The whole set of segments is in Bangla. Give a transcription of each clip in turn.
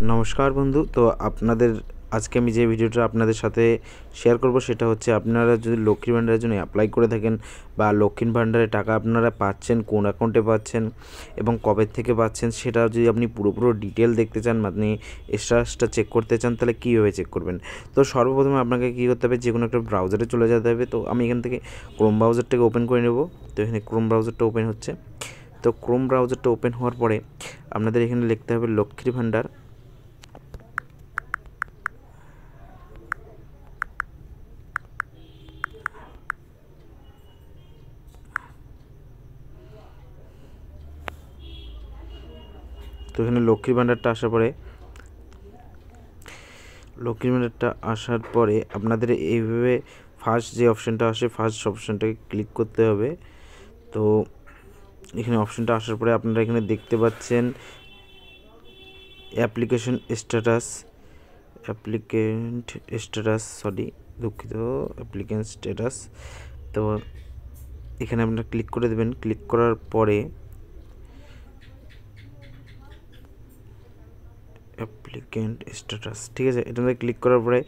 নমস্কার বন্ধু। তো আপনাদের আজকে আমি যে ভিডিওটা আপনাদের সাথে শেয়ার করব সেটা হচ্ছে, আপনারা যদি লক্ষ্মীর ভাণ্ডারের জন্য অ্যাপ্লাই করে থাকেন বা লক্ষ্মীর ভাণ্ডারে টাকা আপনারা পাচ্ছেন, কোন অ্যাকাউন্টে পাচ্ছেন এবং কবে থেকে পাচ্ছেন, সেটা যদি আপনি পুরো ডিটেল দেখতে চান, মানে স্ট্যাটাসটা চেক করতে চান, তাহলে কীভাবে চেক করবেন। তো সর্বপ্রথমে আপনাকে কী করতে হবে, যে কোনো একটা ব্রাউজারে চলে যেতে হবে। তো আমি এখান থেকে ক্রোম ব্রাউজারটাকে ওপেন করে নেব। তো এখানে ক্রোম ব্রাউজারটা ওপেন হচ্ছে। তো ক্রোম ব্রাউজারটা ওপেন হওয়ার পরে আপনাদের এখানে লিখতে হবে লক্ষ্মীর ভাণ্ডার। তো এখানে লক্ষ্মীর ভাণ্ডারটা আসার পরে আপনাদের এইভাবে ফার্স্ট যে অপশানটা আসে, ফার্স্ট অপশানটাকে ক্লিক করতে হবে। তো এখানে অপশানটা আসার পরে আপনারা এখানে দেখতে পাচ্ছেন অ্যাপ্লিকেন্ট স্ট্যাটাস। তো এখানে আপনারা ক্লিক করে দেবেন। ক্লিক করার পরে অ্যাপ্লিকেন্ট স্ট্যাটাস, ঠিক আছে, এটাতে ক্লিক করার পরে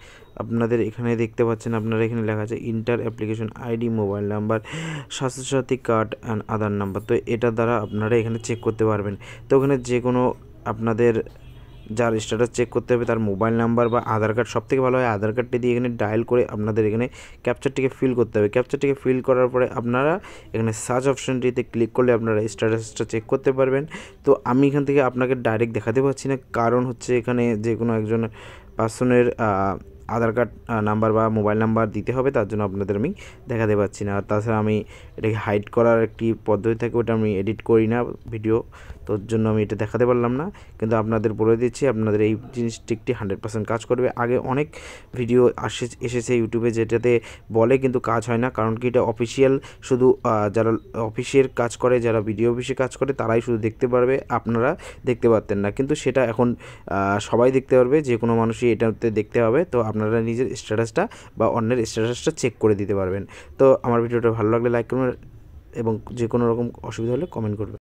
আপনাদের এখানে দেখতে পাচ্ছেন, আপনারা এখানে লেখা আছে inter application ID, mobile number, Swasthyasathi card and Aadhaar number. তো এটা দ্বারা আপনারা এখানে চেক করতে পারবেন। তো ওখানে যে কোনো আপনাদের যার স্ট্যাটাস চেক করতে হবে তার মোবাইল নাম্বার বা আধার কার্ড, সবথেকে ভালো হয় আধার কার্ডটি দিয়ে এখানে ডায়াল করে আপনাদের এখানে ক্যাপচারটিকে ফিল করতে হবে। ক্যাপচারটিকে ফিল করার পরে আপনারা এখানে সার্চ অপশানটিতে ক্লিক করলে আপনারা স্ট্যাটাসটা চেক করতে পারবেন। তো আমি এখান থেকে আপনাকে ডাইরেক্ট দেখাতে পারছি না, কারণ হচ্ছে এখানে যে কোনো একজন পার্সনের আধার কার্ড নাম্বার বা মোবাইল নাম্বার দিতে হবে, তার জন্য আপনাদের আমি দেখাতে পারছি না। আর তাছাড়া আমি এটাকে হাইড করার একটি পদ্ধতি থাকে, ওটা আমি এডিট করি না ভিডিও, তোর জন্য আমি এটা দেখাতে পারলাম না। কিন্তু আপনাদের বলে দিচ্ছি, আপনাদের এই জিনিসটি 100% কাজ করবে। আগে অনেক ভিডিও এসেছে ইউটিউবে যেটাতে বলে, কিন্তু কাজ হয় না, কারণ কি এটা অফিসিয়াল, শুধু যারা অফিসের কাজ করে, যারা ভিডিও অফিসে কাজ করে, তারাই শুধু দেখতে পারবে, আপনারা দেখতে পারতেন না। কিন্তু সেটা এখন সবাই দেখতে পারবে, যে কোনো মানুষই এটাতে দেখতে হবে। তো আপনারা নিজের স্ট্যাটাসটা বা অন্যের স্ট্যাটাসটা চেক করে দিতে পারবেন। তো আমার ভিডিওটা ভালো লাগলে লাইক করবেন এবং যে কোনো রকম অসুবিধা হলে কমেন্ট করবেন।